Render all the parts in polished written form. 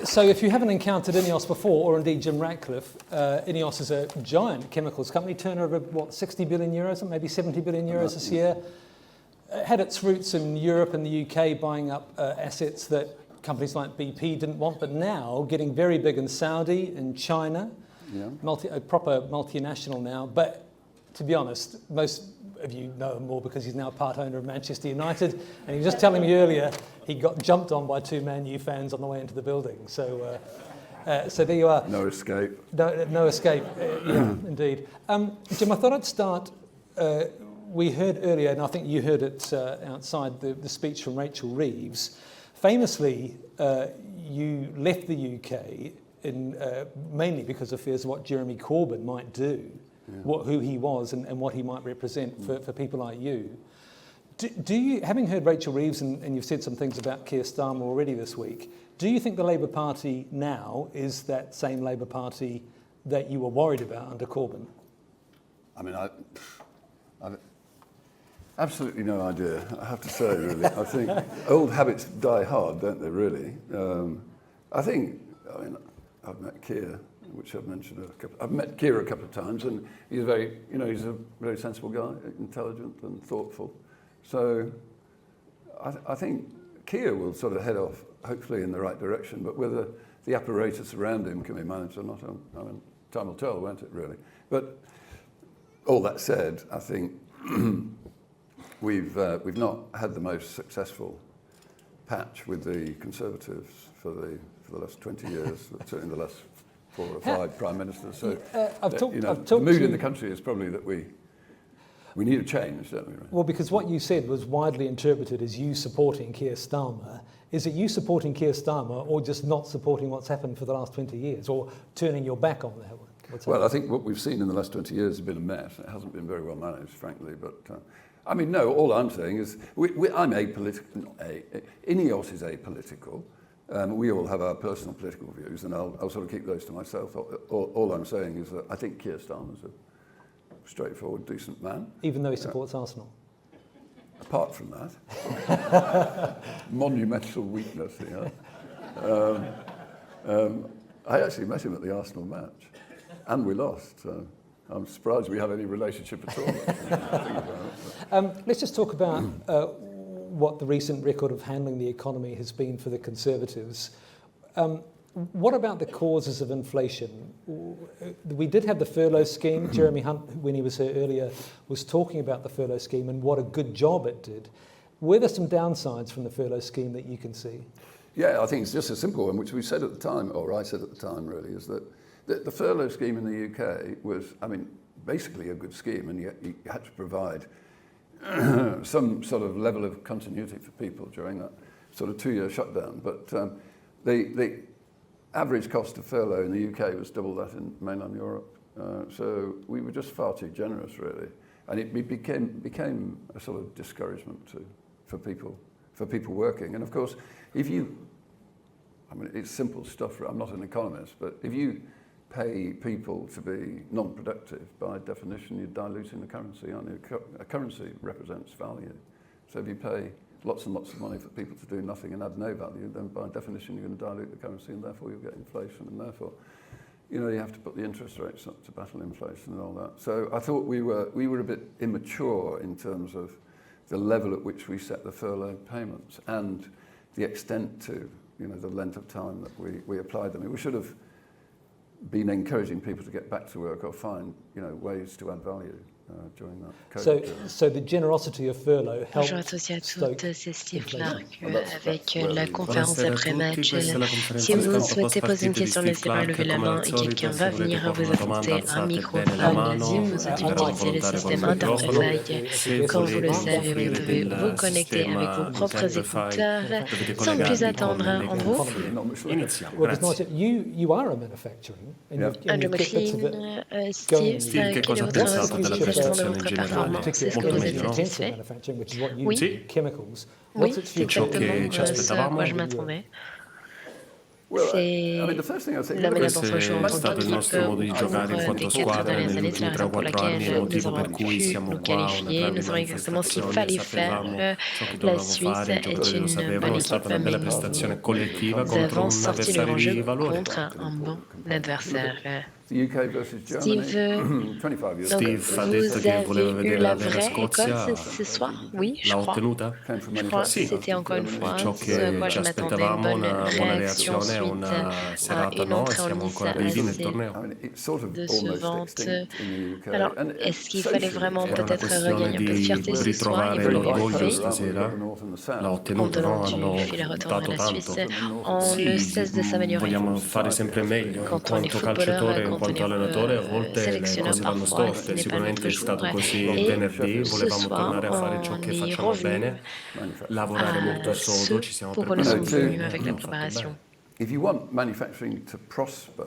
So if you haven't encountered INEOS before, or indeed Jim Ratcliffe, INEOS is a giant chemicals company, turnover of 60 billion euros, maybe 70 billion euros this year. Had its roots in Europe and the UK, buying up assets that companies like BP didn't want, but now getting very big in Saudi and China, a proper multinational now. But to be honest, most of you know him more because he's now part owner of Manchester United, and he was just telling me earlier he got jumped on by 2 Man U fans on the way into the building. So there you are. No escape. No escape, indeed. Jim, I thought I'd start, we heard earlier, and I think you heard it outside, the speech from Rachel Reeves. Famously, you left the UK mainly because of fears of what Jeremy Corbyn might do. Who he was and what he might represent for people like you. Do you, having heard Rachel Reeves, and you've said some things about Keir Starmer already this week, do you think the Labour Party now is that same Labour Party that you were worried about under Corbyn? I mean, I've absolutely no idea, I have to say, really. I think old habits die hard, don't they, really? I mean, I've met Keir, which I've mentioned I've met Keir a couple of times, and he's he's a very sensible guy, intelligent and thoughtful. So I think Keir will sort of head off, hopefully, in the right direction, but whether the apparatus around him can be managed or not, I mean, time will tell, won't it, really? But all that said, I think we've not had the most successful patch with the Conservatives for the last 20 years, certainly the last 4 or 5 prime ministers. So the mood in the country is probably that we need a change, don't we? Well, because what you said was widely interpreted as you supporting Keir Starmer. Is it you supporting Keir Starmer, or just not supporting what's happened for the last 20 years, or turning your back on that one? Well, I think what we've seen in the last 20 years has been a mess. It hasn't been very well managed, frankly. But I mean, no. All I'm saying is I'm apolitical. INEOS is apolitical. We all have our personal political views, and I'll sort of keep those to myself. All I'm saying is that I think Keir Starmer's a straightforward, decent man. Even though he supports Arsenal? Apart from that. Monumental weakness, I actually met him at the Arsenal match, and we lost. So I'm surprised we have any relationship at all. Let's just talk about what the recent record of handling the economy has been for the Conservatives. What about the causes of inflation? We did have the furlough scheme. Jeremy Hunt, when he was here earlier, was talking about the furlough scheme and what a good job it did. Were there some downsides from the furlough scheme that you can see? Yeah, I think it's just a simple one, which we said at the time, or I said at the time really, is that the furlough scheme in the UK was, I mean, basically a good scheme, and yet you had to provide some sort of level of continuity for people during that sort of 2-year shutdown. But the average cost of furlough in the UK was double that in mainland Europe. So we were just far too generous, really. And it became a sort of discouragement for people working. And of course, I mean, it's simple stuff. I'm not an economist, but if you pay people to be non-productive, by definition, you're diluting the currency, aren't you? A currency represents value. So if you pay lots and lots of money for people to do nothing and add no value, then by definition you're going to dilute the currency, and therefore you'll get inflation, and therefore, you have to put the interest rates up to battle inflation and all that. So I thought we were a bit immature in terms of the level at which we set the furlough payments and the extent to, the length of time that we applied them. We should have been encouraging people to get back to work or find, ways to add value. During that so the generosity of furlough helped. Bonjour à tous et à toutes, c'est Steve Clark avec la conférence après-match. Si vous souhaitez poser une question, n'hésitez pas à lever la main et quelqu'un va venir vous apporter un microphone. Si vous utilisez le système Interfly, comme vous le savez, vous devez vous connecter avec vos propres écouteurs sans plus attendre en vous. You are a manufacturing. Andrew McLean, Steve, quel est votre ressenti de votre performance? Est-ce que vous êtes satisfait? Oui. Oui, c'est exactement ce à quoi je m'attendais. C'est la manière dont on joue en tant qu'équipe pour des quatre dernières années. C'est la raison pour laquelle nous avons pu nous qualifier. Nous savons exactement ce qu'il fallait faire. La Suisse est une bonne équipe, mais nous avons sorti le grand jeu contre un bon adversaire. Steve, Steve ha vous detto che voleva avez eu vedere la la vera vraie Scozia. Écosse ce soir? Oui, je L'ha crois. ottenuta? Je crois que Sì, c'était encore une fois ciò ce à quoi che je ci m'attendais, une aspettavamo, bonne una buona réaction reazione, suite una à serata une entrée en siamo lice ancora vivi nel assez torneo. décevante. Alors, est-ce qu'il fallait vraiment Era una peut-être questione regagner un peu de di fierté ce soir et ritrovare vous l'avez l'orgoglio fait stasera. L'ha en ottenuto, donnant no? du Hanno fil à retordre à dato la tanto. Suisse? On ne cesse de s'améliorer. Vogliamo fare sempre meglio. In Quand on est quanto footballeur, calciatore, in quand on quanto est allenatore, a volte le sélectionneur, cose vanno parfois ce storte. n'est pas Sicuramente notre è stato jour. così Et venerdì. ce Volevamo soir, tornare a fare ciò on che est facciamo revenu bene, lavorare molto à sodo, ce ci siamo pour nous sommes preparati. venus avec la Abbiamo fatto préparation. bene. If you want manufacturing to prosper,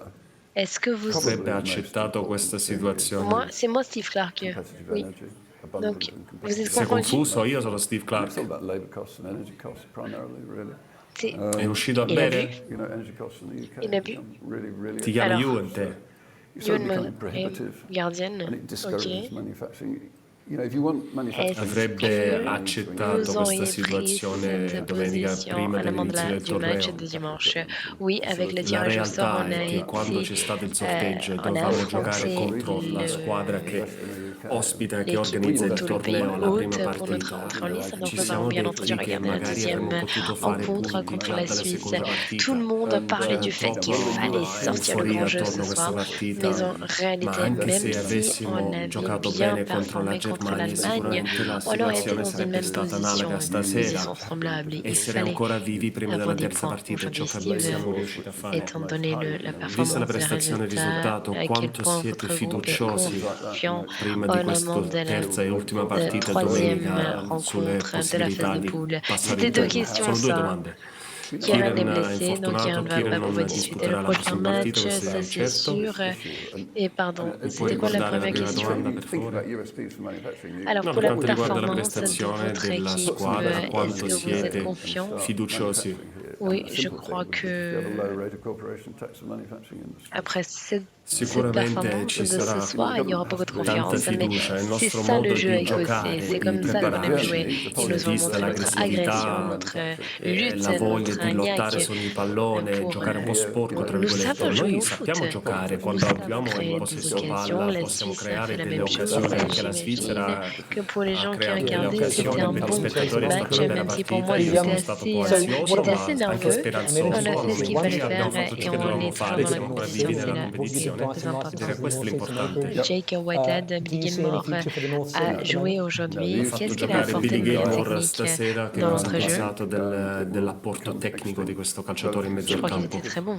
Est-ce que vous... Avrebbe accettato questa situazione. C'est moi Steve Clark. competitive Oui. energy, Donc, abundance and vous êtes Si è confondu? confuso, io sono Steve It's Clark. all about labour costs and energy costs primarily, really. C'est- È uscito a Il a bere? bu? You know, energy costs in the UK Il a bu? become really Ti chiami Alors, Ewan, te? it's sort of Youn becoming est prohibitive gardienne. and it discourages Ok. manufacturing. You know, if you want manufacturing, Est-ce Avrebbe que accettato vous questa auriez pris situazione cette domenica position prima à la moment dell'inizio del du match torneo. de dimanche? Oui, avec le La tirage au sort, realtà on a è che quando c'è stato il sorteggio e on a dovevamo giocare affronté contro la squadra che ospita e che l'équipe organizza de il tout le pays torneo alla prima hôte pour notre partita, entrée en lice. Donc ci nous avons siamo bien entendu detti che regarder la magari deuxième avremmo potuto fare rencontre punti contre già la dalla Suisse. seconda partita. Tout le monde parlait du fait qu'il fallait sortir le grand Euforia jeu ce attorno a questa soir, partita, mais en ma réalité, anche même se si on avessimo avait giocato bien bene contro la performé contre Germania, l'Allemagne, sicuramente la on aurait été situazione dans une sarebbe même stata analoga position, stasera. position semblable. Il Essere fallait ancora vivi prima della avoir des terza points partita è ciò aujourd'hui, che Steve, siamo riusciti a fare. étant donné la Vista performance, la les prestazione e il résultats, risultato, à quel quanto point siete votre groupe est fiduciosi confiant prima en di amont questa de la terza e ultima partita troisième domenica sulle rencontre de la phase possibilità de di poule? passare C'était in deux turno? questions, Sono due ça. domande. Kieran est Kieran è blessé, donc Kieran infortunato, ne va Kieran pas non pouvoir disputer le disputerà la prochain prossima partita, match, questo ça è c'est certo. sûr. Et pardon, Puoi c'était quoi la ricordare la première prima question? domanda, per think favore? about USPs for manufacturing. Alors No, pour per la quanto riguarda la performance de prestazione votre della équipe, squadra, est-ce quanto que vous êtes siete confiant? fiduciosi? Oui, je crois que après cette Sicuramente performance ci de ce sarà soir, il y aura beaucoup de tanta confiance. Mais fiducia, il c'est nostro ça le modo jeu di écossais, giocare, c'est di comme ça qu'on aime prepararci, jouer. Ils nous ont vista montré notre agression, l'aggressività notre e lutte, la voglia notre di lottare agnac sul pallone, pour... giocare un po' sporco, tra Nous virgolette. savons jouer Noi au foot, sappiamo giocare, nous quando savons abbiamo créer in des possesso occasions. palla La possiamo Suisse a creare fait la delle même chose. occasioni, anche la J'imagine Svizzera que pour les gens ha qui creato delle regardaient, c'était occasioni, un per gli bon spettatori è stata match, una bella même si pour partita, moi io c'était sono stato assez, ansioso j'étais ma assez anche nerveux. speranzoso, On a fait ce qu'il fallait abbiamo faire fatto ciò et che on dovevamo est fare, vraiment dans la siamo ancora compétition, vivi c'est nella le competizione plus important. questo è l'importante. Jake Whitehead, Billy Gilmore a joué aujourd'hui. Ha fatto Qu'est-ce qu'il a giocare apporté Billy de manière Gilmore technique stasera, che dans cosa ha notre jeu? pensato dell'apporto tecnico di questo calciatore in Je mezzo al crois qu'il campo? était très bon.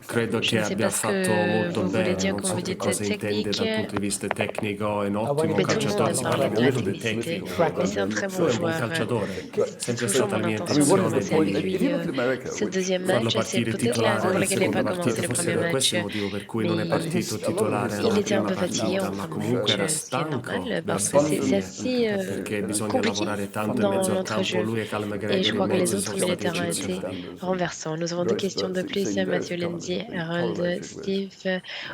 Credo Je che ne sais abbia pas ce fatto que molto vous voulez bene, dire non quand so vous che dites cosa intende technique. dal punto di vista tecnico, è un ottimo Mais tout le monde a calciatore, si parlé parla de la molto di technicité, tecnico, mais c'est un très lui bon è un buon joueur. calciatore, C'est sempre toujours stata la mon mia intention de intenzione bosser avec di lui. Ce deuxième farlo match, c'est partire peut-être la raison pour titolare in laquelle il n'a seconda pas commencé partita, le forse premier per questo il match. motivo per cui non è Mais partito titolare il alla était un prima peu fatigué partita, en ma premier comunque era match, ce qui est stanco normal dal parce que suo c'est assez perché bisogna compliqué lavorare tanto in dans mezzo al notre campo, jeu. lui e Cal Et McGregor je in crois que les mezzo autres sono milieux de stati terrain étaient eccezionali. renversants. Nous avons deux questions de plus, Mathieu Lenzi, Harold, Steve.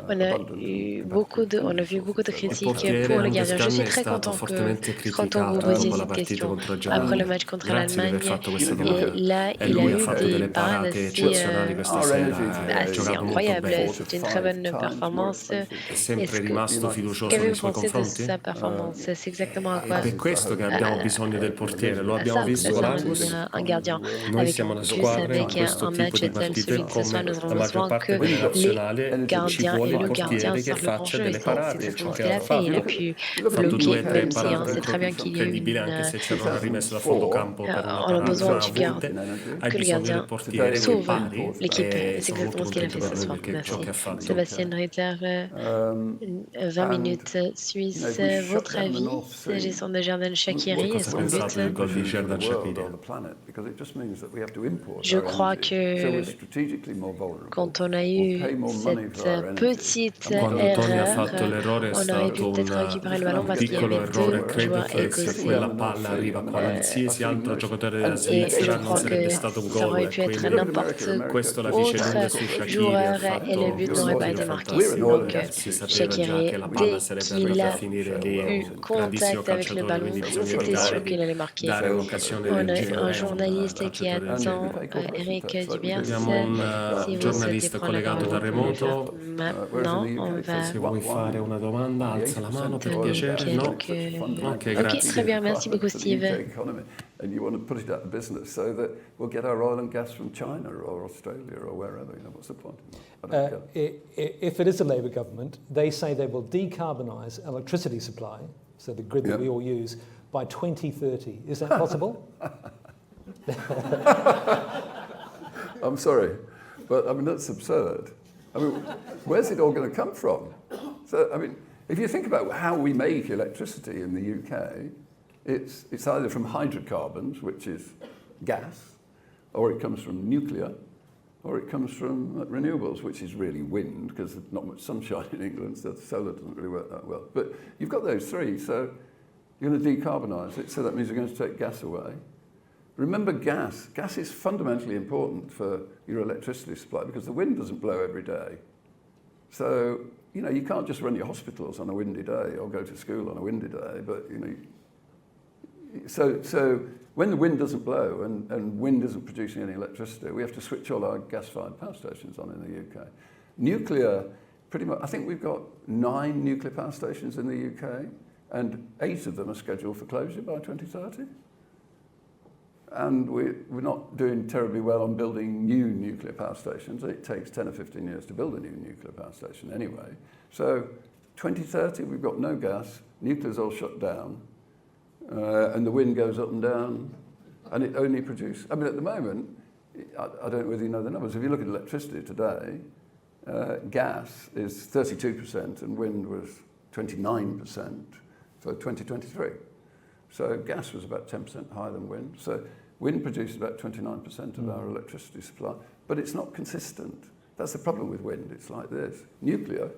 On a vu beaucoup de Il critiques portiere pour le Angus gardien. Je suis Gunn è très stato content fortemente quand on vous criticato posait dopo la cette partita question contro la après le Germania. match contre Grazie di aver l'Allemagne. fatto questa Et domanda. là, E il a lui ha eu fatto des delle parades parate assez, eccezionali questa sera, ha assez giocato molto incroyables. bene. C'était une très bonne performance. È sempre Est-ce que rimasto fiducioso nei qu'avez-vous suoi pensé de confronti? sa performance? C'est exactement à È quoi per questo che abbiamo bisogno del portiere, lo abbiamo visto con ça Angus. un gardien. Noi Avec siamo una plus squadra in avec questo un tipo match di tel partite, celui de ce soir, come nous la avons maggior besoin parte que della les nazionale, ci gardiens vuole et il le gardien portiere che sortent le grand faccia jeu. Et delle c'est parate, exactement ciò ce che qu'il ha a fait. Il a fatto. pu Ha fatto bloquer, 2 o 3 même si parate c'est très bien qu'il y ait incredibili, une... anche se c'erano rimesse da fondo campo per una on a parata besoin non du avute. Hai que le bisogno del gardien portiere che sauve pari l'équipe. e C'est sono molto exactement ce qu'il a contento fait per ce lui soir. perché ciò Merci. che ha fatto. Sébastien Ritter, 20 minutes Suisse. Votre avis, s'agissant de Jordan Shaqiri et Cosa son pensate del but? gol di Jordan Shaqiri? Je crois que quand on a eu cette petite Quando Tony ha erreur, fatto l'errore è on aurait pu stato peut-être récupérer le ballon un parce qu'il y piccolo avait errore, deux credo joueurs che se écossais. quella palla arriva a qualsiasi altro giocatore della Et je Svizzera non crois sarebbe que stato stato un Ça gol aurait e pu être quindi n'importe questo la dice lunga su autre Shaqiri joueur ha et le but n'aurait pas été marqué. Donc, si sapeva già Shaqiri, che la palla dès sarebbe qu'il andata a a finire lì, è eu un grandissimo contact avec le calciatore, ballon, quindi bisogna c'était sûr evitare di qu'il allait marquer. dare un'occasione On del a genere un a un journaliste qui calciatore del genere. attend, Eric Dubiers. Abbiamo un Si vous souhaitez giornalista prendre la collegato da parole, vous pouvez le faire remoto. maintenant. On va Se vuoi fare una domanda, alza la mano per donner piacere. No? quelques... Ok, Ok, grazie. très bien, merci beaucoup Steve. And you want to put it out of business so that we'll get our oil and gas from China or Australia or wherever. You know, what's the point? I don't get it. If it is a Labour government, they say they will decarbonise electricity supply, so the grid that we all use, by 2030. Is that possible? I'm sorry, but I mean, that's absurd. I mean, where's it all going to come from? So, I mean, if you think about how we make electricity in the UK, it's either from hydrocarbons, which is gas, or it comes from nuclear, or it comes from renewables, which is really wind, because there's not much sunshine in England, so solar doesn't really work that well. But you've got those three, so you're going to decarbonise it, so that means you're going to take gas away. Remember gas. Gas is fundamentally important for your electricity supply because the wind doesn't blow every day. So, you know, you can't just run your hospitals on a windy day or go to school on a windy day, but, you know, so when the wind doesn't blow and wind isn't producing any electricity, we have to switch all our gas-fired power stations on in the UK. Nuclear, pretty much, I think we've got 9 nuclear power stations in the UK, and 8 of them are scheduled for closure by 2030. And we're not doing terribly well on building new nuclear power stations. It takes 10 or 15 years to build a new nuclear power station anyway. So 2030, we've got no gas, nuclear's all shut down, and the wind goes up and down, and it only produces... I mean, at the moment, I don't know whether you know the numbers. If you look at electricity today, gas is 32% and wind was 29% for 2023. So gas was about 10% higher than wind. So wind produces about 29% of our electricity supply, but it's not consistent. That's the problem with wind. It's like this. Nuclear,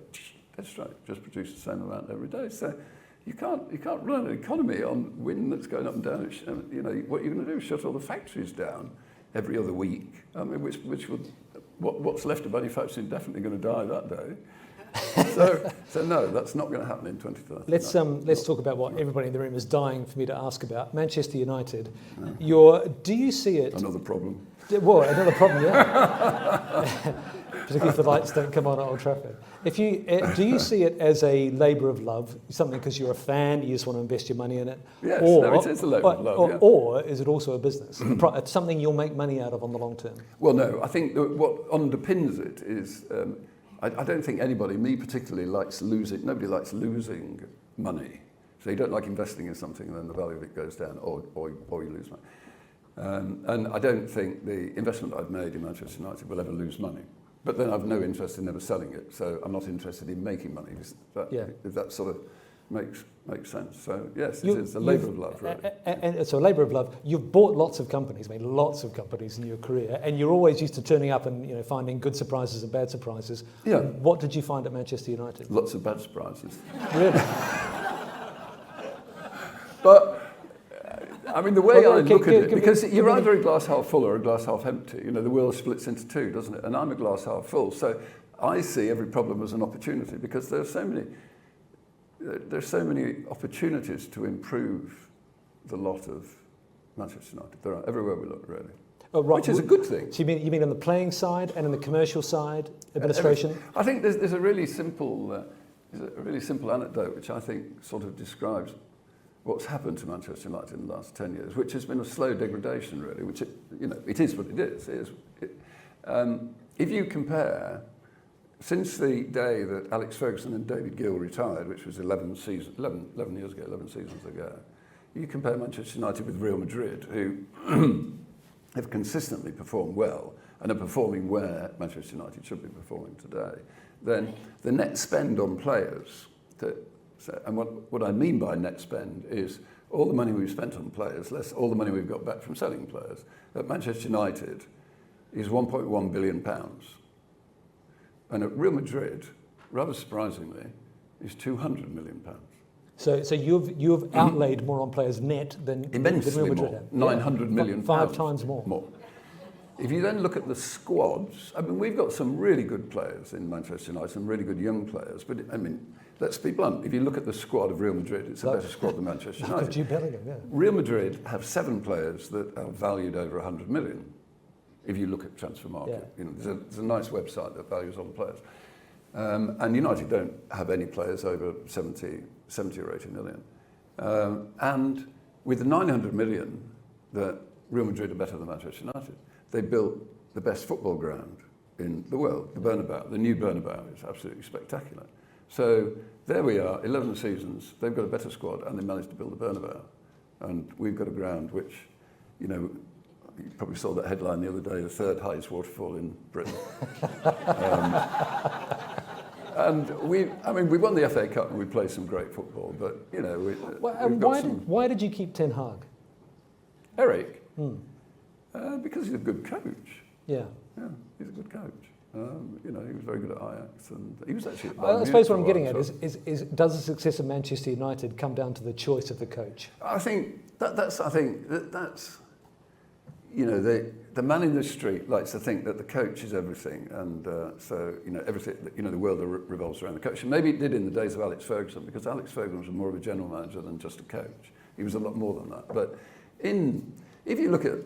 that's right, just produces the same amount every day. So you can't run an economy on wind that's going up and down. You know, what you're going to do is shut all the factories down every other week. I mean, which would, what's left of manufacturing definitely going to die that day. So no, that's not going to happen in 2030. Let's talk about what everybody in the room is dying for me to ask about. Manchester United. Do you see it? Another problem. Well, another problem, yeah. Particularly if the lights don't come on at Old Trafford. Do you see it as a labour of love, something because you're a fan, you just want to invest your money in it? Yes, no, it is a labour of love, yeah. Or is it also a business? It's something you'll make money out of on the long term? Well, no, I think that what underpins it is, I don't think anybody, me particularly, likes losing, nobody likes losing money. So you don't like investing in something and then the value of it goes down or you lose money. And I don't think the investment I've made in Manchester United will ever lose money. But then I've no interest in never selling it, so I'm not interested in making money, if that sort of makes sense. So yes, it is a labour of love, really. And it's a labour of love. You've bought lots of companies, made lots of companies in your career, and you're always used to turning up and finding good surprises and bad surprises. Yeah. What did you find at Manchester United? Lots of bad surprises. Really? But I mean, the way I look at it, because you're either a glass half full or a glass half empty. You know, the world splits into two, doesn't it? And I'm a glass half full. So I see every problem as an opportunity because there's so many opportunities to improve the lot of Manchester United. There are everywhere we look, really. Oh, right. Which is a good thing. So you mean on the playing side and on the commercial side, administration? I think there's a really simple anecdote which I think sort of describes what's happened to Manchester United in the last 10 years, which has been a slow degradation, really, which, it is what it is. If you compare, since the day that Alex Ferguson and David Gill retired, which was 11 seasons ago, you compare Manchester United with Real Madrid, who have consistently performed well and are performing where Manchester United should be performing today, then the net spend on players and what I mean by net spend is all the money we've spent on players, less all the money we've got back from selling players. At Manchester United is £1.1 billion. And at Real Madrid, rather surprisingly, is £200 million. So you've outlaid more on players net than Real Madrid more, have. 900 million Five pounds times more. More. if you then look at the squads, I mean, we've got some really good players in Manchester United, some really good young players, but I mean, let's be blunt, if you look at the squad of Real Madrid, it's a better squad than Manchester United. Jude Bellingham, yeah. Real Madrid have 7 players that are valued over 100 million, if you look at transfer market. Yeah. You know, there's a nice website that values all the players. And United don't have any players over 70 or 80 million. And with the 900 million that Real Madrid are better than Manchester United, they built the best football ground in the world, the Bernabeu. The new Bernabeu is absolutely spectacular. So there we are, 11 seasons, they've got a better squad and they managed to build the Bernabeu. And we've got a ground which, you know, you probably saw that headline the other day, the 3rd highest waterfall in Britain. And we won the FA Cup and we played some great football, but, you know, why did you keep Ten Hag? Eric? Because he's a good coach. Yeah. Yeah, he's a good coach. You know, he was very good at Ajax, and he was actually at Bayern I Munich suppose what for I'm a getting while, at so- is does the success of Manchester United come down to the choice of the coach? I think that's you know, the man in the street likes to think that the coach is everything, and so you know everything. You know, the world revolves around the coach. And maybe it did in the days of Alex Ferguson, because Alex Ferguson was more of a general manager than just a coach. He was a lot more than that. But if you look at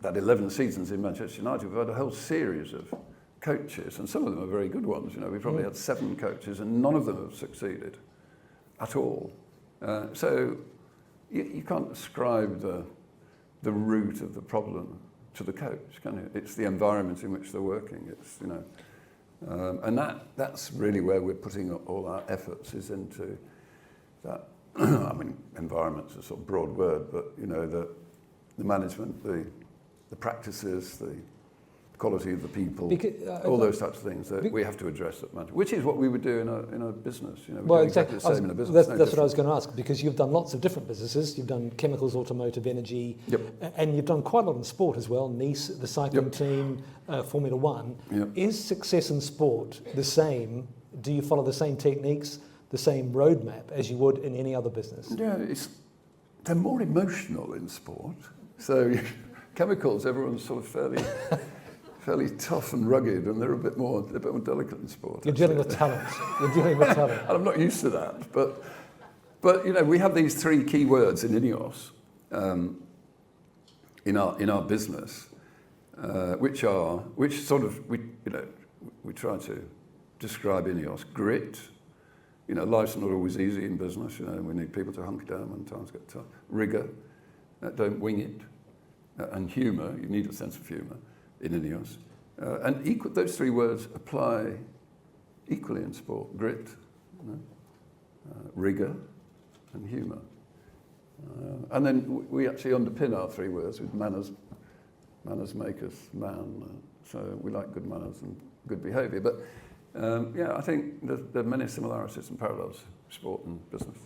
that 11 seasons in Manchester United, we've had a whole series of coaches, and some of them are very good ones. You know, we've probably had 7 coaches, and none of them have succeeded at all. So you can't ascribe the root of the problem to the coach, can you? It's the environment in which they're working. It's, you know, and that's really where we're putting all our efforts, is into that. I mean, environment's a sort of broad word, but you know, the management, the practices, the quality of the people, all those types of things that we have to address at management, which is what we would do in a business. You know, Well, do exactly. the same in a business. That's what I was going to ask, because you've done lots of different businesses. You've done chemicals, automotive, energy, Yep. and you've done quite a lot in sport as well. Nice, the cycling Yep. team, Formula One. Yep. Is success in sport the same? Do you follow the same techniques, the same roadmap as you would in any other business? Yeah, they're more emotional in sport. So chemicals, everyone's sort of fairly tough and rugged, and they're a bit more delicate in sport. You're dealing with talent. You're dealing with talent. And I'm not used to that, but you know, we have these 3 key words in INEOS, in our business, which sort of we try to describe INEOS: grit. You know, life's not always easy in business. You know, we need people to hunker down when times get tough. Rigor, don't wing it, and humour. You need a sense of humour in INEOS, and those 3 words apply equally in sport: grit, you know, rigor, and humour. And then we actually underpin our 3 words with manners. Manners make us man. So we like good manners and good behaviour. But yeah, I think there are many similarities and parallels, sport and business.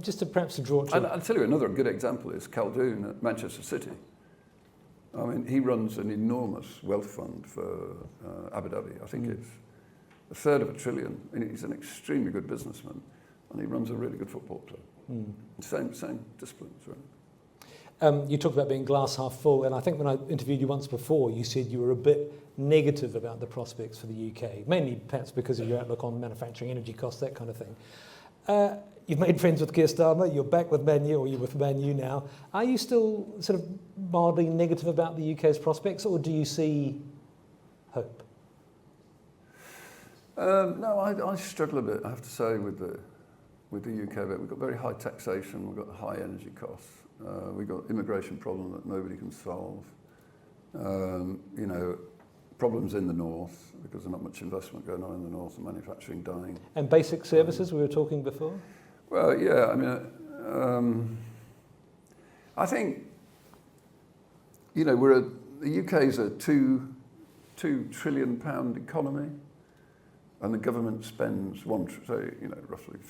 Just to perhaps draw to... And I'll tell you another good example is Khaldoon at Manchester City. I mean, he runs an enormous wealth fund for Abu Dhabi. I think it's 1/3 of $1 trillion. And he's an extremely good businessman, and he runs a really good football club. Same disciplines, right? You talked about being glass half full, and I think when I interviewed you once before, you said you were a bit negative about the prospects for the UK, mainly perhaps because of your outlook on manufacturing, energy costs, that kind of thing. You've made friends with Keir Starmer, you're back with Man U, or you're with Man U now. Are you still sort of mildly negative about the UK's prospects, or do you see hope? No, I struggle a bit, I have to say, with the UK bit. We've got very high taxation, we've got high energy costs, we've got immigration problem that nobody can solve. You know, problems in the north, because there's not much investment going on in the north, and manufacturing dying. And basic services, we were talking before? Well, yeah, I mean, I think, you know, the UK's a £2 trillion economy, and the government spends roughly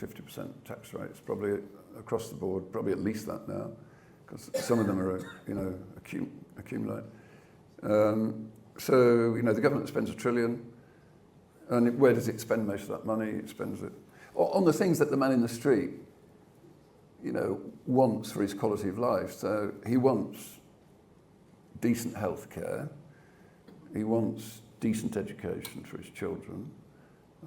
50% tax rates, probably across the board, probably at least that now, because some of them are, you know, accumulate. So, you know, the government spends £1 trillion, and where does it spend most of that money? It spends it on the things that the man in the street, you know, wants for his quality of life. So he wants decent health care. He wants decent education for his children,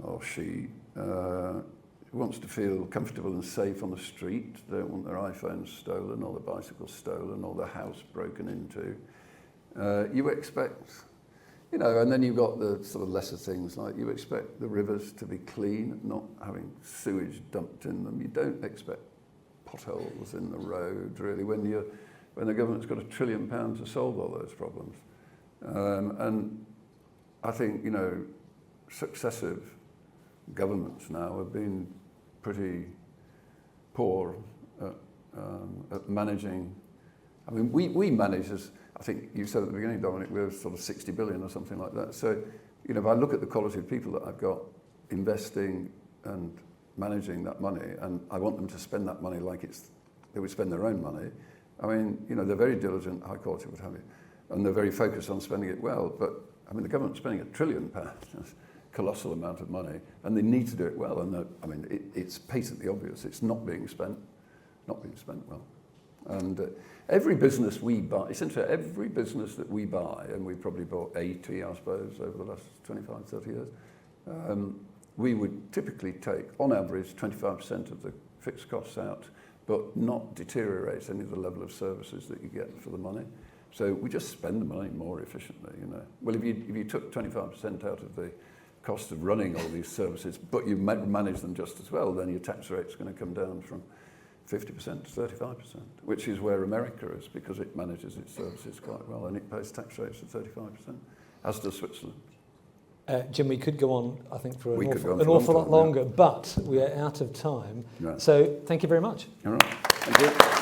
or she. He wants to feel comfortable and safe on the street. They don't want their iPhones stolen or their bicycles stolen or their house broken into. You expect, you know, and then you've got the sort of lesser things, like you expect the rivers to be clean, not having sewage dumped in them. You don't expect potholes in the road, really, when the government's got £1 trillion to solve all those problems. And I think, you know, successive governments now have been pretty poor at managing. I mean, we manage, as I think you said at the beginning, Dominic, we're sort of 60 billion or something like that. So, you know, if I look at the quality of people that I've got investing and managing that money, and I want them to spend that money like they would spend their own money. I mean, you know, they're very diligent, high quality, what have you, and they're very focused on spending it well. But I mean, the government's spending £1 trillion, colossal amount of money, and they need to do it well. And I mean, it's patently obvious it's not being spent well. And every business we buy, essentially every business that we buy, and we've probably bought 80, I suppose, over the last 25, 30 years, we would typically take, on average, 25% of the fixed costs out, but not deteriorate any of the level of services that you get for the money. So we just spend the money more efficiently, you know. Well, if you took 25% out of the cost of running all these services, but you manage them just as well, then your tax rate's going to come down from 50% to 35%, which is where America is, because it manages its services quite well, and it pays tax rates of 35%, as does Switzerland. Jim, we could go on, I think, for an awful lot longer, but we are out of time. Right. So thank you very much. All right. Thank you.